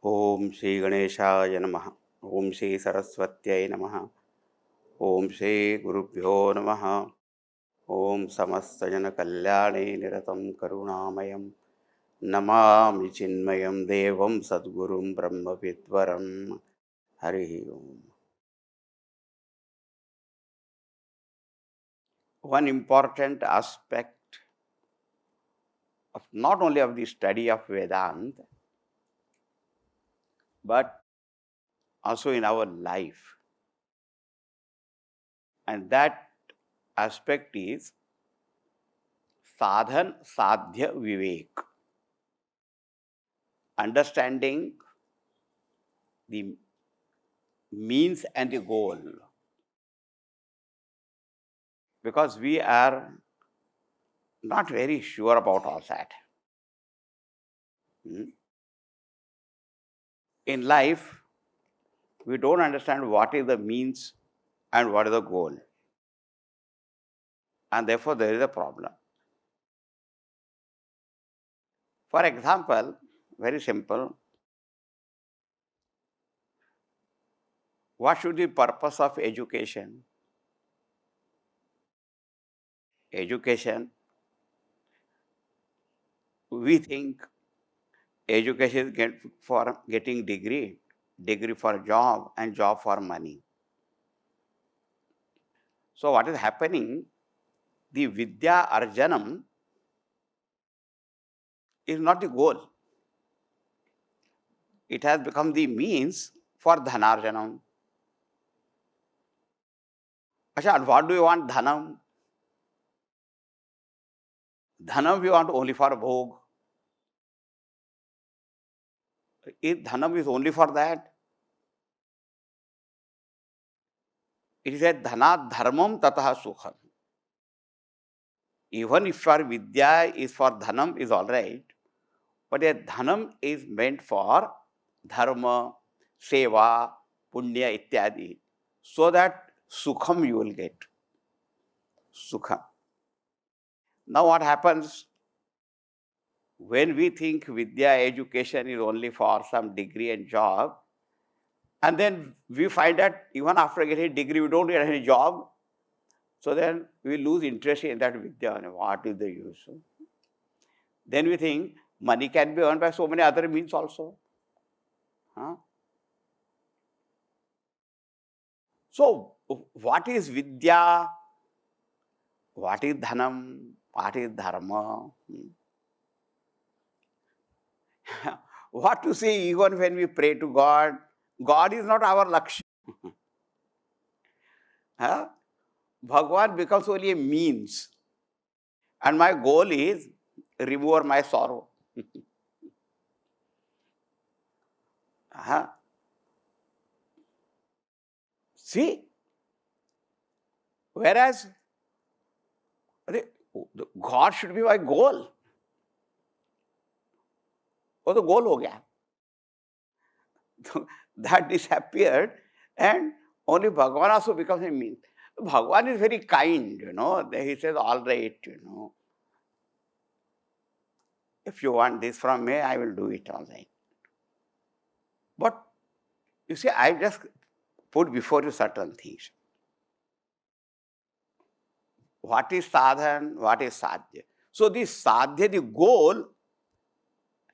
ओम श्री गणेशाय नमः। ओम श्री सरस्वत्यै नमः। ओम श्री गुरुभ्यो नमः। ओम समस्त जन कल्याणे निरतं करुणामयं नमामि चिन्मयं देवं सद्गुरुं ब्रह्मविद्वरं। हरि ओम। One important aspect of not only of the study of Vedanta but also in our life, and that aspect is sadhan sadhya vivek, understanding the means and the goal, because we are not very sure about all that. In life, we don't understand what is the means and what is the goal, and therefore there is a problem. For example, very simple, what should be the purpose of education? Education, we think education is for getting degree, degree for job, and job for money. So what is happening? The Vidya Arjanam is not the goal. It has become the means for Dhanarjanam. Achha, what do you want Dhanam? Dhanam we want only for bhog. If Dhanam is only for that, it is a Dhanat Dharmam Tataha Sukham. Even if our Vidya is for Dhanam is all right, but a Dhanam is meant for Dharma, Seva, Punya ityadi, so that Sukham you will get. Sukham. Now what happens? When we think Vidya education is only for some degree and job, and then we find that even after getting a degree, we don't get any job, so then we lose interest in that Vidya. What is the use? Then we think money can be earned by so many other means also. Huh? So, what is Vidya? What is Dhanam? What is Dharma? What to say even when we pray to God? God is not our Lakshya. Huh? Bhagavan becomes only a means. And my goal is remove my sorrow. Huh? See? Whereas God should be my goal. Oh, the goal ho gaya. That disappeared, and only Bhagavan also becomes a means. Bhagavan is very kind, He says, all right, if you want this from me, I will do it, all right. But you see, I just put before you certain things. What is sadhan? What is sadhya? So this sadhya, the goal,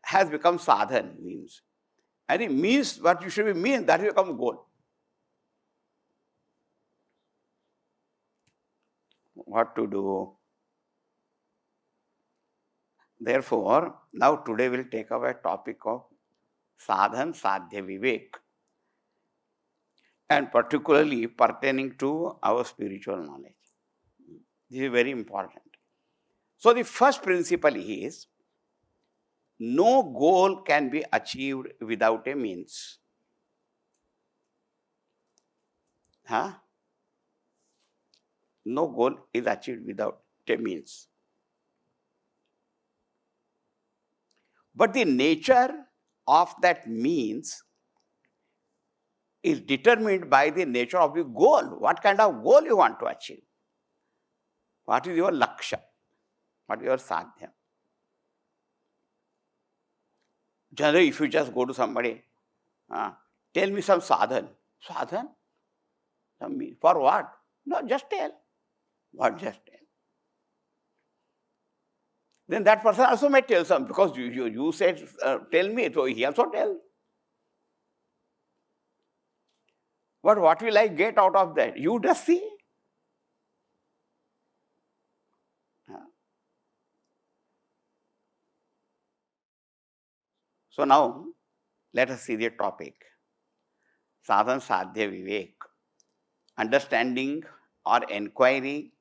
has become sadhan, means. And it means what you should be mean, that will become goal. What to do? Therefore, now today we'll take up a topic of sadhan, sadhya, vivek, and particularly pertaining to our spiritual knowledge. This is very important. So the first principle is, no goal can be achieved without a means. Huh? No goal is achieved without a means. But the nature of that means is determined by the nature of the goal. What kind of goal you want to achieve? What is your laksha? What is your sadhya? Generally, if you just go to somebody, Tell me some sadhan. Sadhan? For what? No, just tell. What just tell? Then that person also may tell some, because you said, tell me, so he also tell. But what will I get out of that? You just see. So now, let us see the topic. Sadhan Sadhya Vivek. Understanding or inquiry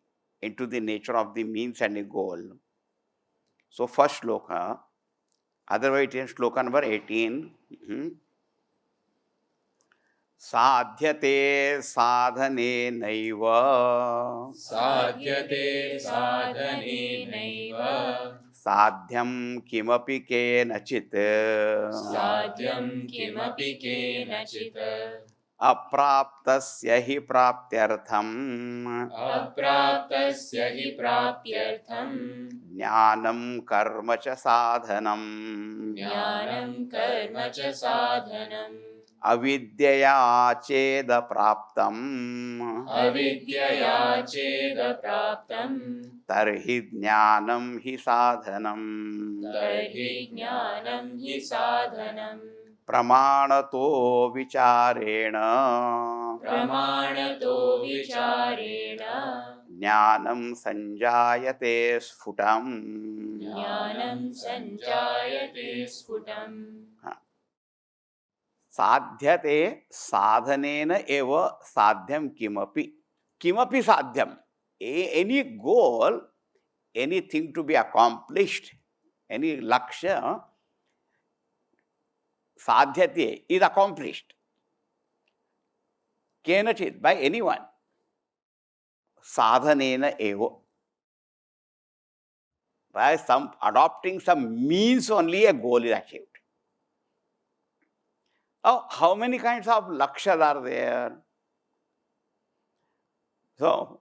into the nature of the means and the goal. So first shloka, otherwise it is shloka number 18. Sadhyate sadhane naiva. Sadhyate sadhane naiva. Sadhyam kimapi kenachit. Sadhyam kimapi kenachit. Apraptasya hi praptyartham. Apraptasya hi prapyartham. Jnanam karma cha sadhanam. Jnanam karma cha sadhanam. Avidyaya cheda praptam. Avidyaya cheda praptam. Tarhi jnanam hi sadhanam. Tarhi jnanam hi sadhanam. Pramanato vicharena. Pramanato vicharena. Jnanam sanjayate sfutam. Jnanam sanjayate sfutam. Sadhyate sadhanena eva sadhyam kimapi. Kimapi sadhyam. Any goal, anything to be accomplished, any lakshya, sadhyate is accomplished. Kenachit, by anyone. Sadhanena eva. By some adopting some means only a goal is achieved. Oh, how many kinds of lakshyas are there? So,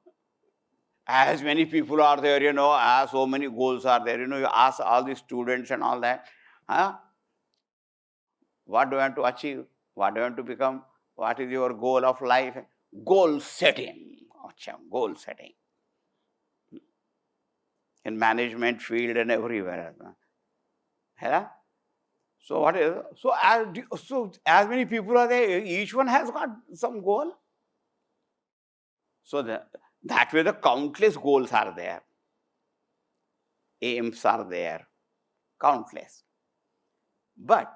as many people are there, as so many goals are there, you ask all the students and all that, what do you want to achieve? What do you want to become? What is your goal of life? Goal setting. Goal setting. In management field and everywhere. Yeah? So what is, so as many people are there, each one has got some goal. So that way the countless goals are there. Aims are there. Countless. But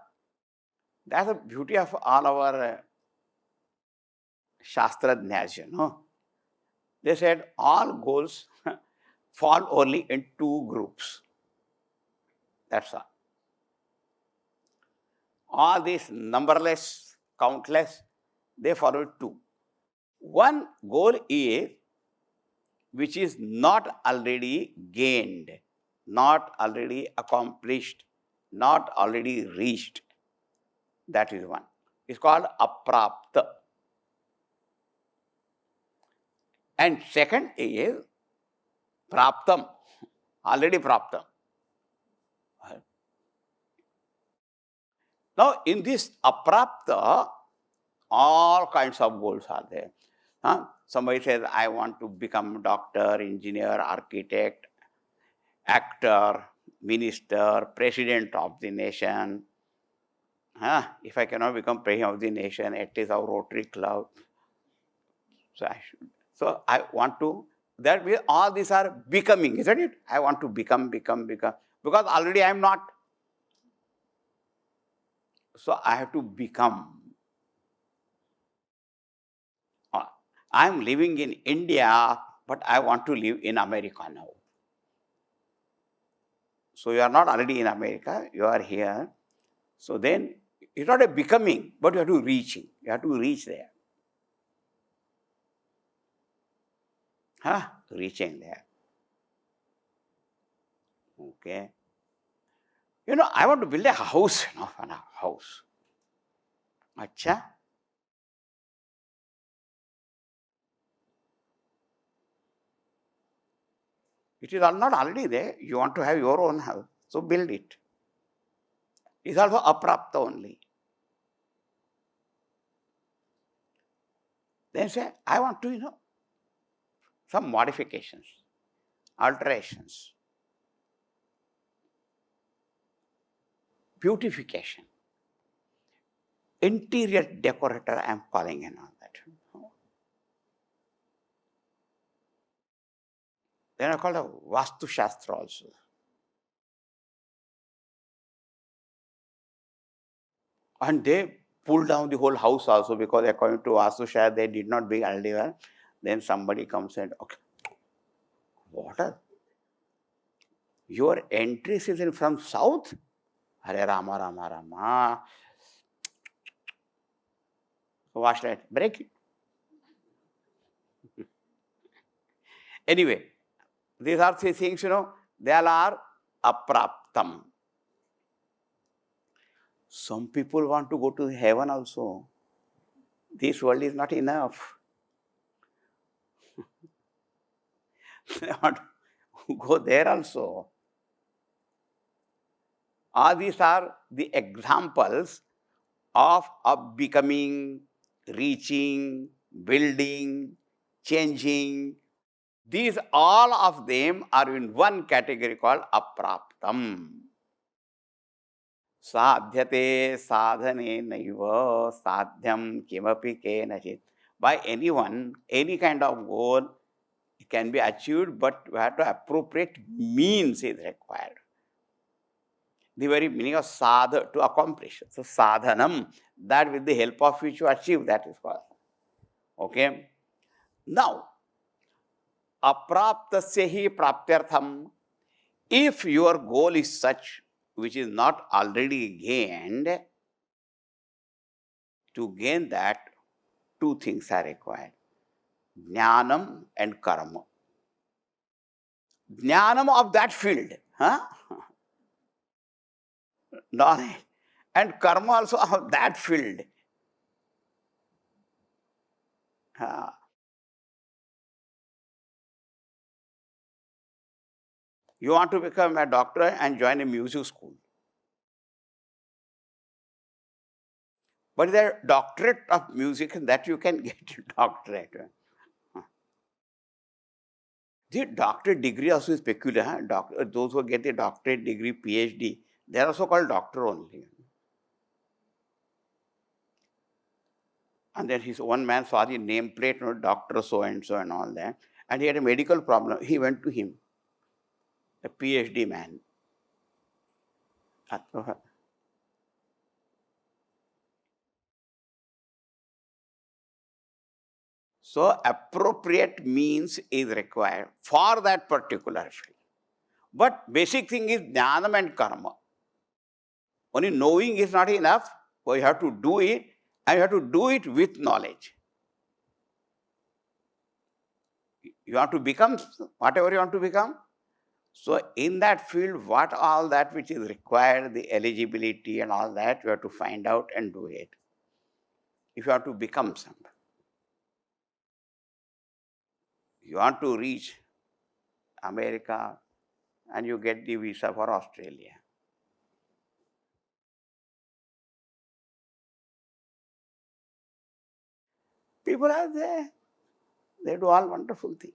that's the beauty of all our Shastrajnas, They said all goals fall only in two groups. That's all. All these numberless, countless, they follow two. One goal is which is not already gained, not already accomplished, not already reached. That is one. It's called aprapta. And second is praptam, already praptam. Now, in this aprapta, all kinds of goals are there. Somebody says, I want to become doctor, engineer, architect, actor, minister, president of the nation. If I cannot become president of the nation, at least our Rotary Club. So I should. So I want to, that way all these are becoming, isn't it? I want to become. Because already I am not. So I have to become. I am living in India, but I want to live in America now. So you are not already in America, you are here. So then it's not a becoming, but you have to reaching. You have to reach there. Reaching there. Okay. I want to build a house, a house. Acha. It is not already there. You want to have your own house, so build it. It's also aprapta only. Then say, I want to, some modifications, alterations, beautification, interior decorator, I am calling in on that. Then I call it Vastu Shastra also. And they pulled down the whole house also because according to Vastu Shastra, they did not build earlier. Then somebody comes and, okay, what are your entries is in from south? Hare Rama, Rama, Rama. So what should I break it? Anyway, these are three things, they all are apraptam. Some people want to go to heaven also. This world is not enough. They want to go there also. All these are the examples of becoming, reaching, building, changing. These all of them are in one category called apraptam. Sadhyate sadhane naiva sadhyam kimapi kenachit. By anyone, any kind of goal can be achieved, but we have to appropriate means is required. The very meaning of sadha, to accomplish. So sadhanam, that with the help of which you achieve, that is called. Okay. Now, apraptasya hi praptyartham. If your goal is such which is not already gained, to gain that, two things are required. Jnanam and karma. Jnanam of that field. Knowledge. And karma also of that field. You want to become a doctor and join a music school. But the doctorate of music, that you can get a doctorate. The doctorate degree also is peculiar. Those who get the doctorate degree, PhD, they are also called doctor only. And then one man saw the nameplate, Doctor so and so and all that, and he had a medical problem. He went to him, a PhD man. So appropriate means is required for that particular field. But basic thing is jnanam and karma. Only knowing is not enough, so you have to do it, and you have to do it with knowledge. You want to become whatever you want to become. So in that field, what all that which is required, the eligibility and all that, you have to find out and do it. If you want to become somebody. You want to reach America and you get the visa for Australia. People are there. They do all wonderful things.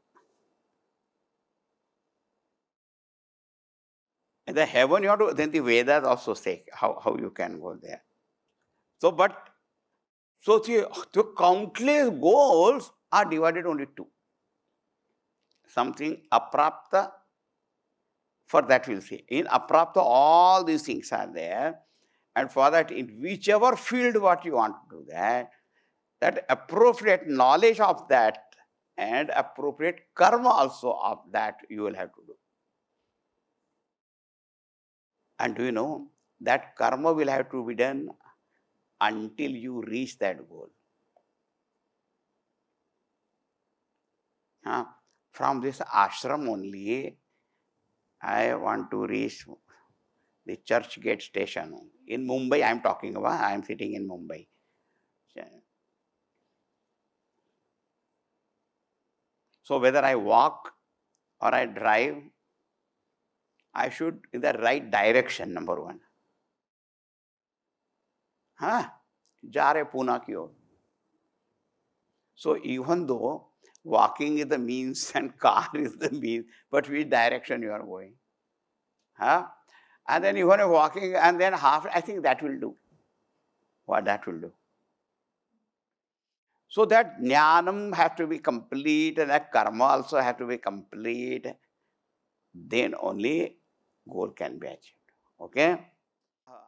In the heaven you have to, then the Vedas also say how you can go there. So, the countless goals are divided only two. Something aprapta, for that we'll see. In aprapta, all these things are there. And for that, in whichever field what you want to do that appropriate knowledge of that and appropriate karma also of that you will have to do. And do you know that karma will have to be done until you reach that goal. From this ashram only, I want to reach the church gate station. In Mumbai, I am talking about, I am sitting in Mumbai. So whether I walk or I drive, I should in the right direction, number one. जा रहे पूना की ओर. So even though walking is the means and car is the means, but which direction you are going? Huh? And then even if walking and then half, I think that will do. What that will do. So that jnanam has to be complete and that karma also has to be complete. Then only goal can be achieved. Okay?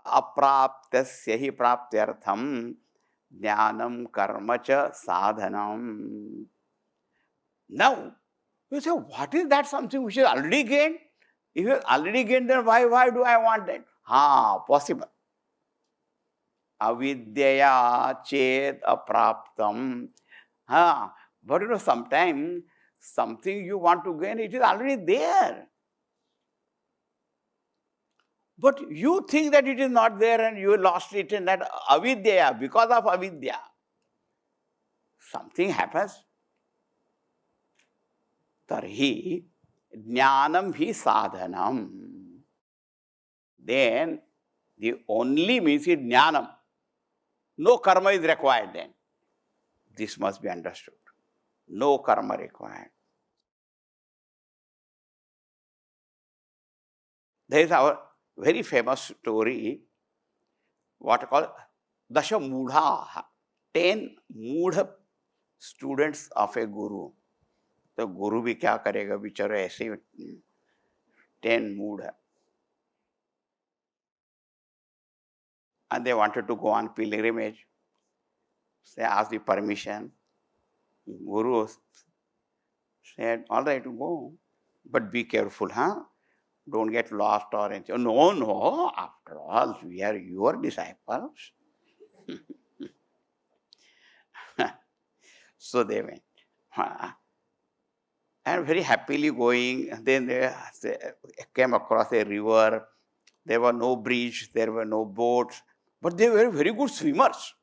Apraptasya hi praptyartham jnanam karma cha sadhanam. Now, you say, what is that something which is already gained? If you already gained, then why do I want that? Possible. Avidyaya chet apraptam. But sometimes something you want to gain, it is already there. But you think that it is not there and you lost it in that avidya, because of avidya. Something happens. Tarhi jnanam hi sadhanam. Then the only means is jnanam. No karma is required then. This must be understood. No karma required. There is our very famous story, what I call Dasha Mudha, 10 Mudha students of a guru. तो गुरु भी क्या करेगा बेचारा ऐसे 10 Mudha. And they wanted to go on pilgrimage. They asked the permission. Guru said, all right, go. But be careful, huh? Don't get lost or anything. No, after all, we are your disciples. So they went. And very happily going. Then they came across a river. There were no bridge, there were no boats, but they were very good swimmers.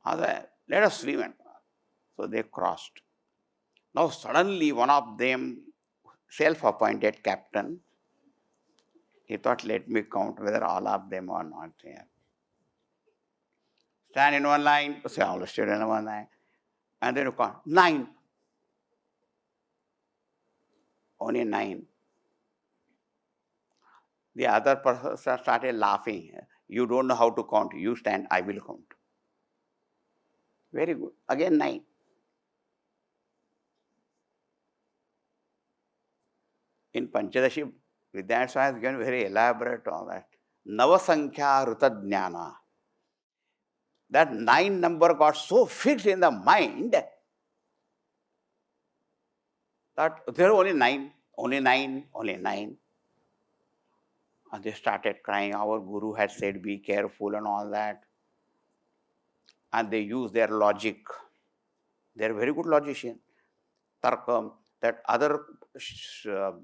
Let us swim. So they crossed. Now suddenly one of them, self-appointed captain, he thought, let me count whether all of them are not there. Stand in one line, say all stood in one line. And then you count, 9. Only 9. The other person started laughing. You don't know how to count. You stand, I will count. Very good. Again 9. In Panchadashi, Vedanta has given very elaborate all that. Navasankhya Ruta Jnana. That 9 number got so fixed in the mind that there are only 9, only 9, only 9. And they started crying. Our Guru had said, be careful and all that. And they use their logic. They are very good logician. Tarkam, that other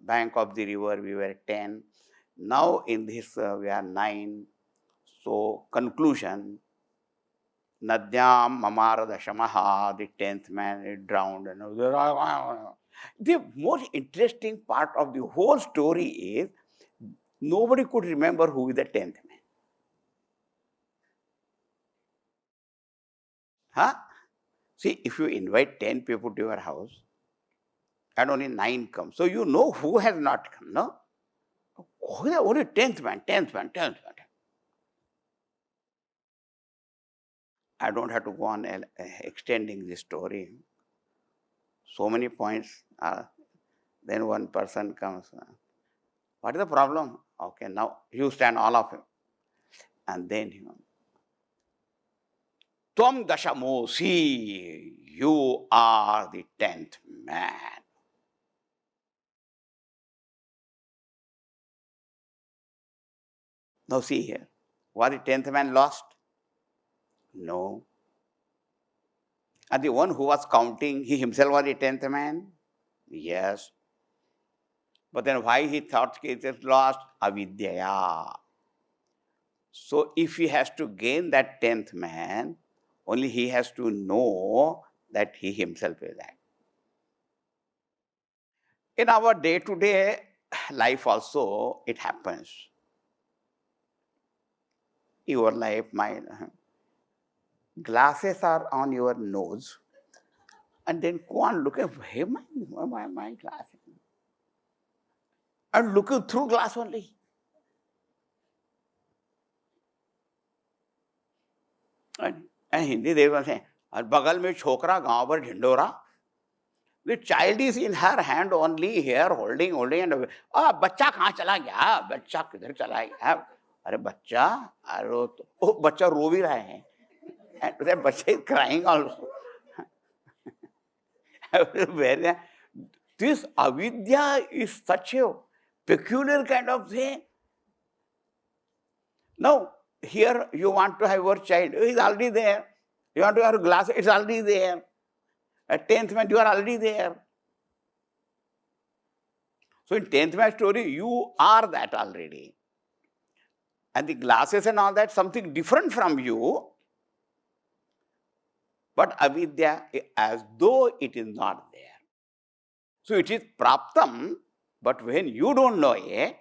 bank of the river we were 10. Now in this we are 9. So conclusion, Nadyam Mamara Dashamaha, the 10th man is drowned. The most interesting part of the whole story is nobody could remember who is the 10th man. See, if you invite 10 people to your house and only 9 come, so you know who has not come, no? Who is only 10th man, 10th man, 10th man. I don't have to go on extending this story. So many points. Then one person comes. What is the problem? Okay, now you stand, all of you. And then Tvam Dashamosi, you are the 10th man. Now see here, was the 10th man lost? No. And the one who was counting, he himself was the 10th man? Yes. But then why he thought it is lost? Avidyaya. So if he has to gain that 10th man, only he has to know that he himself is that. In our day-to-day life also, it happens. Your life, mine. Glasses are on your nose. And then go and look at my glass. And looking through glass only. And Hindi they will say, and bagal mein chokra, gaon par dhindora. The child is in her hand only here, holding, and बच्चा कहाँ चला गया? बच्चा किधर चला गया? अरे बच्चा, अरे तो बच्चा रो भी रहा है. And that बच्चा is crying also. This avidya is such a peculiar kind of thing. Now, here you want to have your child, he is already there. You want to have a glass, it's already there. At 10th month, you are already there. So in 10th month story, you are that already. And the glasses and all that, something different from you. But avidya, as though it is not there. So it is praptam, but when you don't know it,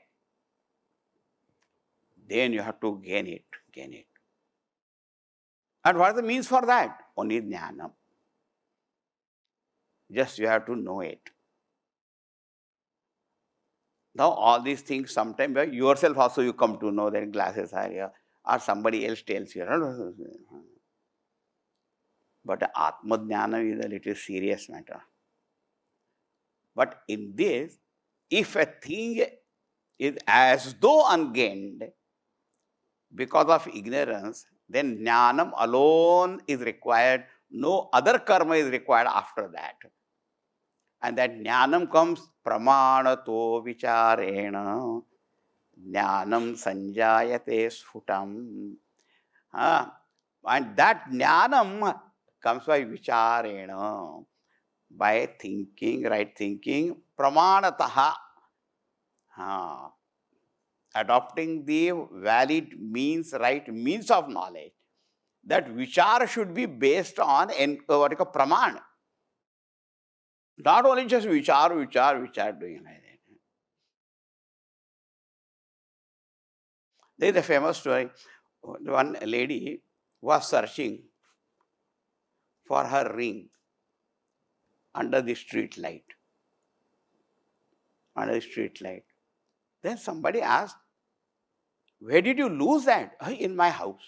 then you have to gain it. And what is the means for that? Only jnana. Just you have to know it. Now all these things, sometimes yourself also you come to know that glasses are here, or somebody else tells you. But Atma Jnana is a little serious matter. But in this, if a thing is as though ungained because of ignorance, then Jnanam alone is required. No other karma is required after that. And that Jnanam comes pramanato vicharena. Jnanam sanjayate sfutam. And that Jnanam comes by vicharena, by thinking, right thinking, pramanataha. Adopting the valid means, right means of knowledge. That vichar should be based on what you call praman. Not only just vichar doing like that. There is a famous story. One lady was searching for her ring under the street light. Then somebody asked, where did you lose that? In my house.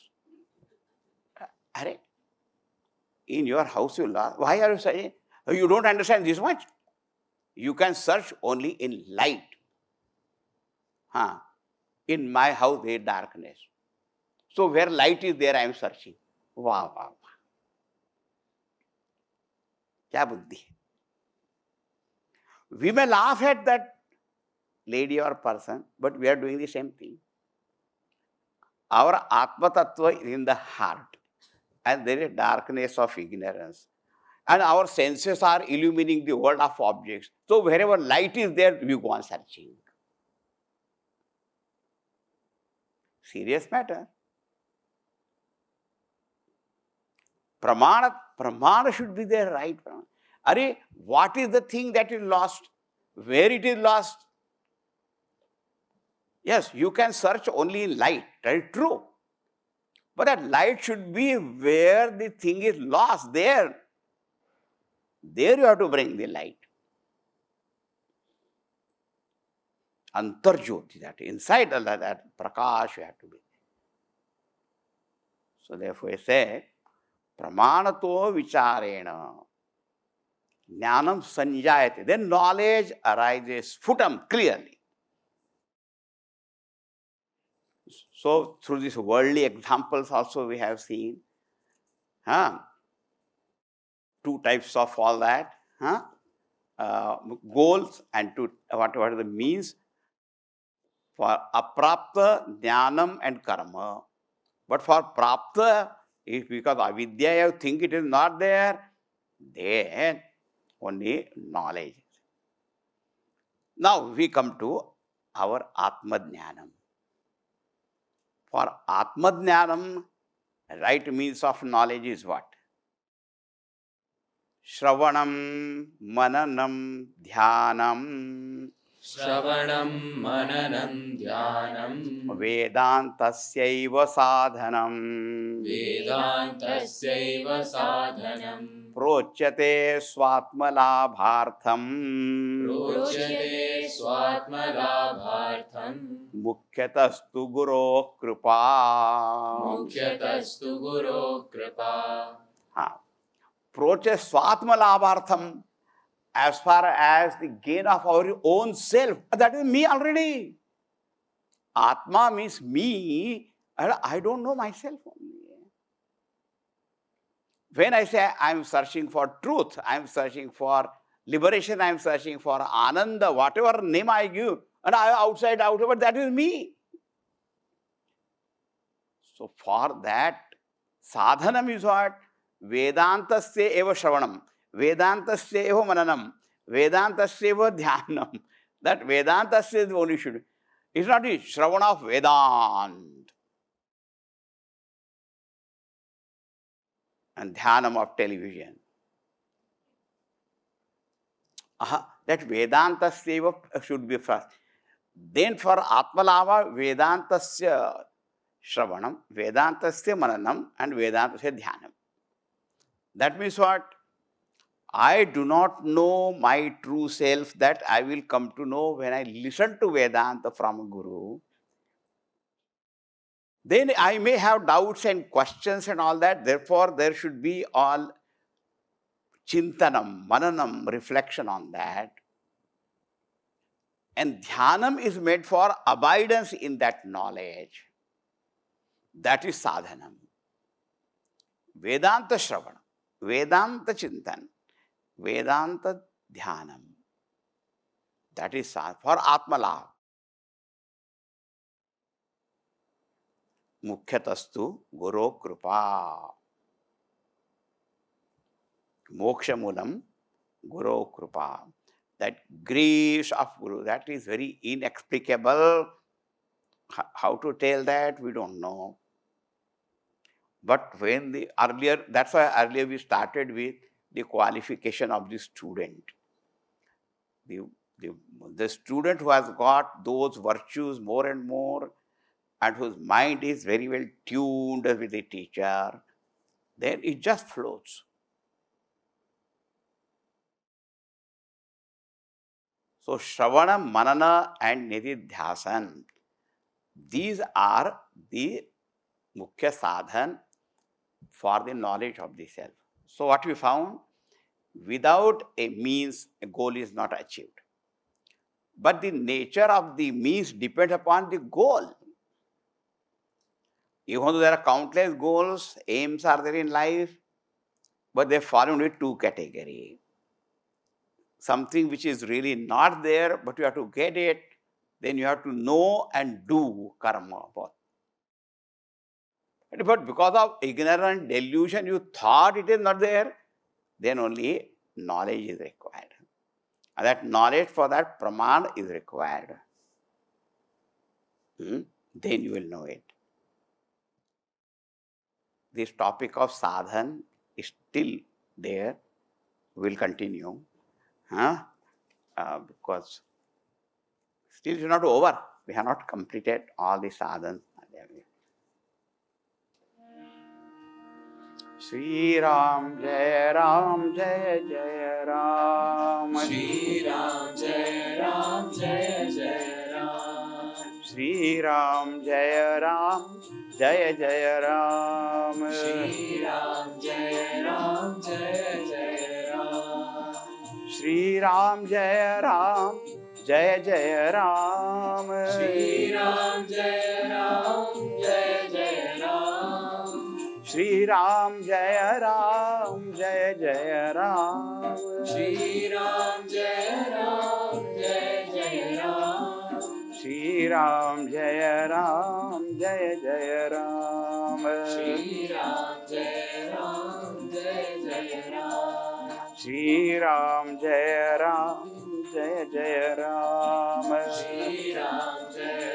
In your house you lost. Why are you saying? You don't understand this much? You can search only in light. In my house there is darkness. So where light is there I am searching. Wow. Kya buddhi? We may laugh at that lady or person, but we are doing the same thing. Our Atma Tattva is in the heart, and there is darkness of ignorance. And our senses are illumining the world of objects. So wherever light is there, we go on searching. Serious matter. Pramana should be there, right? What is the thing that is lost? Where it is lost? Yes, you can search only in light, that is true. But that light should be where the thing is lost, there. There you have to bring the light. Antarjyoti, that inside that prakash you have to be. So therefore I say, pramanato vicharena, jnanam sanjayate. Then knowledge arises futam, clearly. So through these worldly examples also we have seen two types of all that, goals and what are the means for aprapta, jnanam and karma. But for prapta, if because avidya you think it is not there, then only knowledge. Now we come to our Atma Jnanam. For Atma Jnanam, right means of knowledge is what? Shravanam, Mananam, Dhyanam, Shravanam Mananam Dhyanam Vedantasyaiva sadhanam. Vedantasyaiva sadhanam Prochyate swatmalabhartham. Prochyate swatmalabhartham Mukhyatastu guru kripa. Mukhyatastu Guru Kripa. Prochyate swatmalabhartham, as far as the gain of our own self. That is me already. Atma means me, and I don't know myself only. When I say I am searching for truth, I am searching for liberation, I am searching for ananda, whatever name I give, and I am outside, but that is me. So for that, sadhanam is what? Vedantasya eva shravanam, Vedantasya eva mananam, Vedantasya eva dhyanam. That Vedantasya is the only should. It's not the Shravana of Vedant and Dhyanam of television. That Vedantasya should be first. Then for Atmalava, Vedantasya Shravanam, Vedantasya Mananam, and Vedantasya Dhyanam. That means what? I do not know my true self, that I will come to know when I listen to Vedanta from a Guru. Then I may have doubts and questions and all that. Therefore, there should be all chintanam, mananam, reflection on that. And dhyanam is made for abidance in that knowledge. That is sadhanam. Vedanta shravana, Vedanta chintan, Vedanta dhyanam. That is for atmalabha. Mukhyatastu guru kripa. Moksha mulam guru kripa. That grace of Guru, that is very inexplicable. How to tell that, we don't know. But when the earlier, that's why earlier we started with the qualification of the student. The student who has got those virtues more and more, and whose mind is very well tuned with the teacher, then it just flows. So Shravana, Manana and Nididhyasan, these are the Mukhya Sadhan for the knowledge of the self. So what we found, without a means, a goal is not achieved. But the nature of the means depends upon the goal. Even though there are countless goals, aims are there in life, but they fall into two categories. Something which is really not there, but you have to get it, then you have to know and do karma. But because of ignorant delusion, you thought it is not there, then only knowledge is required. And that knowledge for that praman is required. Then you will know it. This topic of sadhan is still there. We will continue. Because still it is not over. We have not completed all the sadhans. Shri Ram Jai Ram Jai Jai Ram. Shri Ram Jai Ram Jai Jai Ram. Shri Ram Jai Ram Jai Jai Ram. Shri Ram Jai Ram Jai Jai Ram. Shri Ram Jai Ram Jai Jai Ram. Shri Ram Jai Ram Jai Jai Ram. Shri Ram Jai Ram Jai Jai Ram. Shri Ram Jai Ram Jai Jai Ram. Shri Ram Jai Ram Jai Jai Ram. Shri Ram Jai Ram Jai Jai Ram. Shri Ram Jai Ram Jai Jai Ram. Shri Ram Jai Ram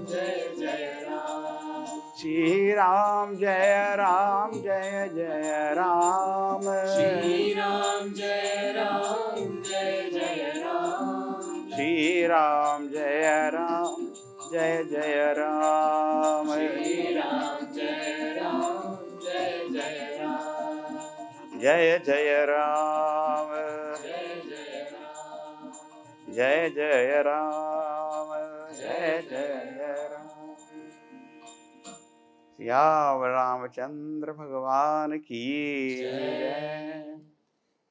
Jai Jai Ram. Shri Ram Jai Ram Jai Jai Ram. Shri Ram Jai Ram Jai Jai Ram. Shri Ram Jaya Ram Jaya Jaya Ram Shri Ram Jai Ram Jai Jai Ram Jaya Jaya Ram Jai Jai Ram Jaya Jaya Ram Jaya Jaya Ram Siyav Ramachandra Bhagavan ki Jai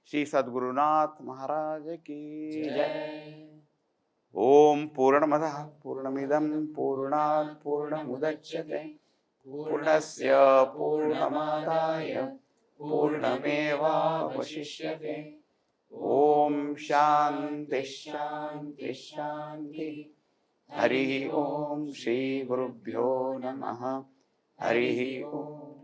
Shri Sadgurunath Maharaj ki Jai Jai Om Purnamadah Purnamidam Purnat Purnamudachyate Purnasya Purnamadaya Purnameva Vasishyate Om Shanti Shanti Shanti Hari Om Shri Gurubhyo Namaha Hari Om